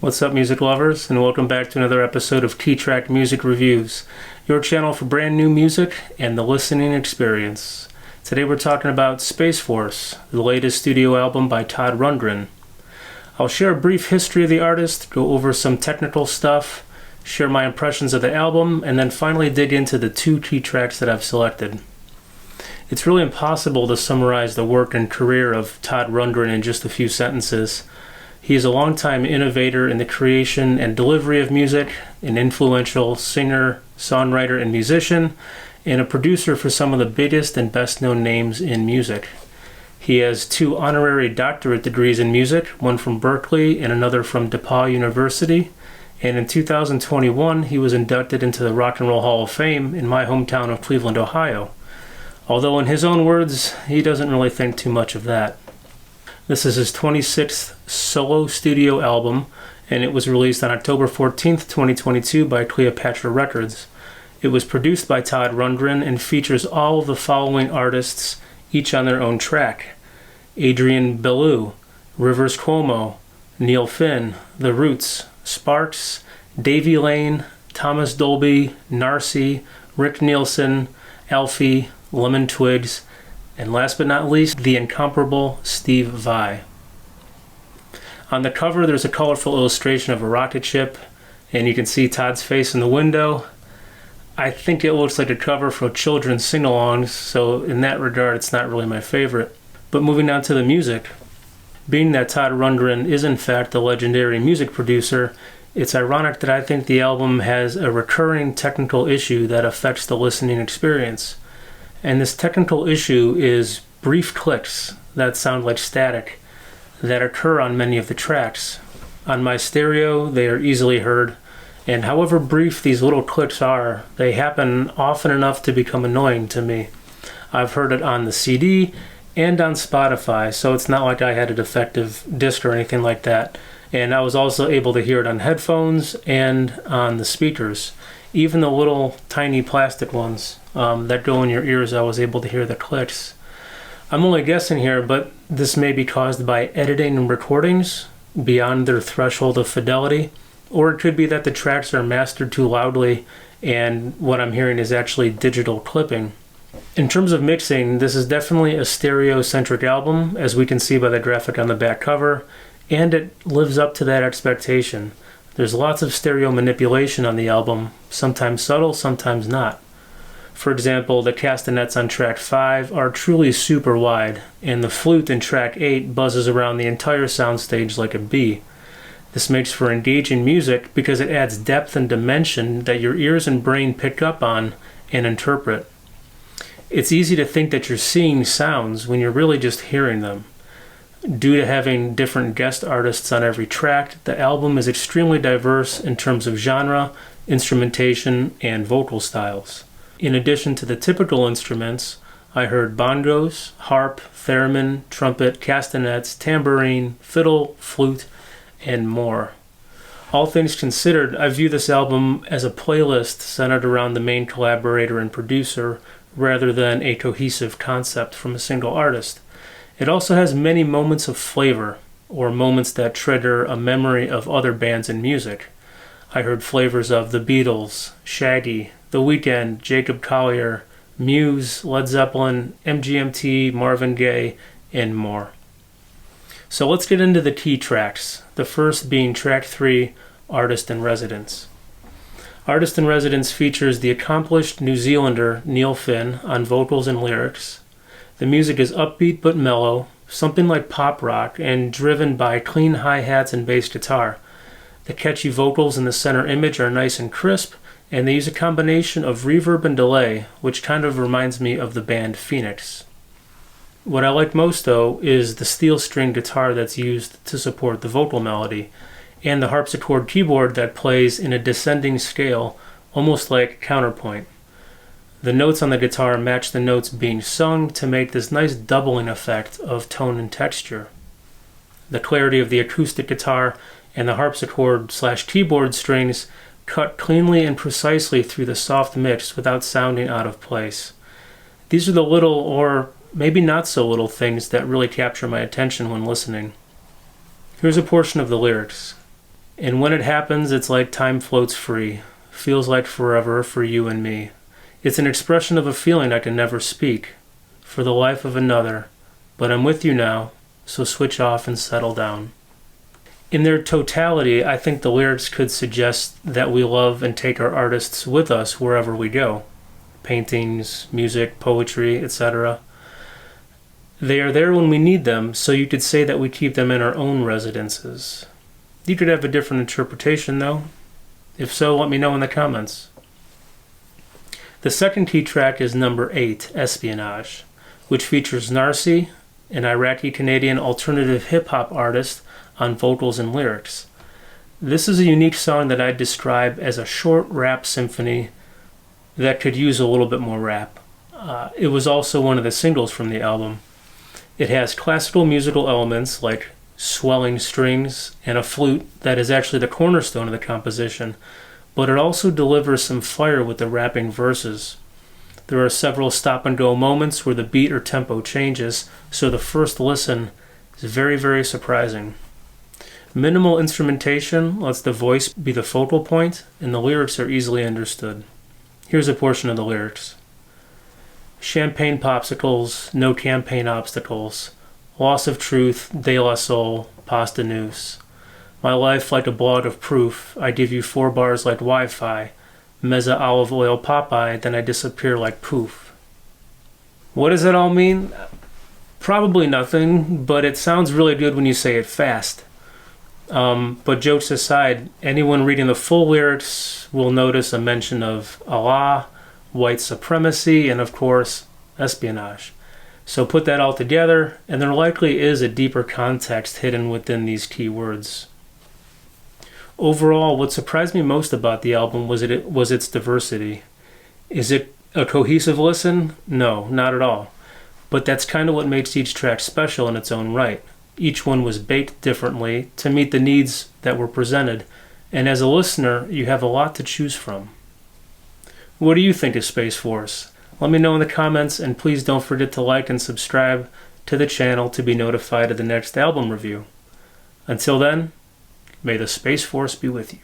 What's up, music lovers, and welcome back to another episode of T-Track Music Reviews, your channel for brand new music and the listening experience. Today we're talking about Space Force, the latest studio album by Todd Rundgren. I'll share a brief history of the artist, go over some technical stuff, share my impressions of the album, and then finally dig into the two key tracks that I've selected. It's really impossible to summarize the work and career of Todd Rundgren in just a few sentences. He is a longtime innovator in the creation and delivery of music, an influential singer, songwriter, and musician, and a producer for some of the biggest and best-known names in music. He has 2 honorary doctorate degrees in music, one from Berkeley and another from DePaul University, and in 2021 he was inducted into the Rock and Roll Hall of Fame in my hometown of Cleveland, Ohio. Although in his own words, he doesn't really think too much of that. This is his 26th solo studio album, and it was released on October 14th, 2022 by Cleopatra Records. It was produced by Todd Rundgren and features all of the following artists, each on their own track: Adrian Belew, Rivers Cuomo, Neil Finn, The Roots, Sparks, Davey Lane, Thomas Dolby, Narcy, Rick Nielsen, Alfie, Lemon Twigs, and last but not least, the incomparable Steve Vai. On the cover, there's a colorful illustration of a rocket ship, and you can see Todd's face in the window. I think it looks like a cover for children's sing-alongs, so in that regard, it's not really my favorite. But moving on to the music, being that Todd Rundgren is in fact a legendary music producer, it's ironic that I think the album has a recurring technical issue that affects the listening experience. And this technical issue is brief clicks that sound like static that occur on many of the tracks. On my stereo, they are easily heard, and however brief these little clicks are, they happen often enough to become annoying to me. I've heard it on the CD and on Spotify, so it's not like I had a defective disc or anything like that. And I was also able to hear it on headphones and on the speakers. Even the little tiny plastic ones that go in your ears, I was able to hear the clicks. I'm only guessing here, but this may be caused by editing recordings beyond their threshold of fidelity, or it could be that the tracks are mastered too loudly and what I'm hearing is actually digital clipping. In terms of mixing, this is definitely a stereo-centric album, as we can see by the graphic on the back cover, and it lives up to that expectation. There's lots of stereo manipulation on the album, sometimes subtle, sometimes not. For example, the castanets on track 5 are truly super wide, and the flute in track 8 buzzes around the entire soundstage like a bee. This makes for engaging music because it adds depth and dimension that your ears and brain pick up on and interpret. It's easy to think that you're seeing sounds when you're really just hearing them. Due to having different guest artists on every track, the album is extremely diverse in terms of genre, instrumentation, and vocal styles. In addition to the typical instruments, I heard bongos, harp, theremin, trumpet, castanets, tambourine, fiddle, flute, and more. All things considered, I view this album as a playlist centered around the main collaborator and producer, rather than a cohesive concept from a single artist. It also has many moments of flavor, or moments that trigger a memory of other bands and music. I heard flavors of The Beatles, Shaggy, The Weeknd, Jacob Collier, Muse, Led Zeppelin, MGMT, Marvin Gaye, and more. So let's get into the key tracks, the first being track 3, Artist in Residence. Artist in Residence features the accomplished New Zealander Neil Finn on vocals and lyrics. The music is upbeat but mellow, something like pop rock, and driven by clean hi-hats and bass guitar. The catchy vocals in the center image are nice and crisp, and they use a combination of reverb and delay, which kind of reminds me of the band Phoenix. What I like most, though, is the steel string guitar that's used to support the vocal melody, and the harpsichord keyboard that plays in a descending scale, almost like counterpoint. The notes on the guitar match the notes being sung to make this nice doubling effect of tone and texture. The clarity of the acoustic guitar and the harpsichord/keyboard strings cut cleanly and precisely through the soft mix without sounding out of place. These are the little, or maybe not so little, things that really capture my attention when listening. Here's a portion of the lyrics. And when it happens, it's like time floats free. Feels like forever for you and me. It's an expression of a feeling I can never speak. For the life of another. But I'm with you now, so switch off and settle down. In their totality, I think the lyrics could suggest that we love and take our artists with us wherever we go. Paintings, music, poetry, etc. They are there when we need them, so you could say that we keep them in our own residences. You could have a different interpretation, though. If so, let me know in the comments. The second key track is number 8, Espionage, which features Narcy, an Iraqi-Canadian alternative hip-hop artist, on vocals and lyrics. This is a unique song that I'd describe as a short rap symphony that could use a little bit more rap. It was also one of the singles from the album. It has classical musical elements like swelling strings and a flute that is actually the cornerstone of the composition, but it also delivers some fire with the rapping verses. There are several stop-and-go moments where the beat or tempo changes, so the first listen is very, very surprising. Minimal instrumentation lets the voice be the focal point, and the lyrics are easily understood. Here's a portion of the lyrics. Champagne popsicles, no campaign obstacles. Loss of truth, de la soul, pasta news. My life like a blog of proof. I give you 4 bars like Wi-Fi. Mezza olive oil Popeye, then I disappear like poof. What does that all mean? Probably nothing, but it sounds really good when you say it fast. But jokes aside, anyone reading the full lyrics will notice a mention of Allah, white supremacy, and of course, espionage. So put that all together, and there likely is a deeper context hidden within these key words. Overall, what surprised me most about the album was its diversity. Is it a cohesive listen? No, not at all. But that's kind of what makes each track special in its own right. Each one was baked differently to meet the needs that were presented, and as a listener, you have a lot to choose from. What do you think of Space Force? Let me know in the comments, and please don't forget to like and subscribe to the channel to be notified of the next album review. Until then, may the Space Force be with you.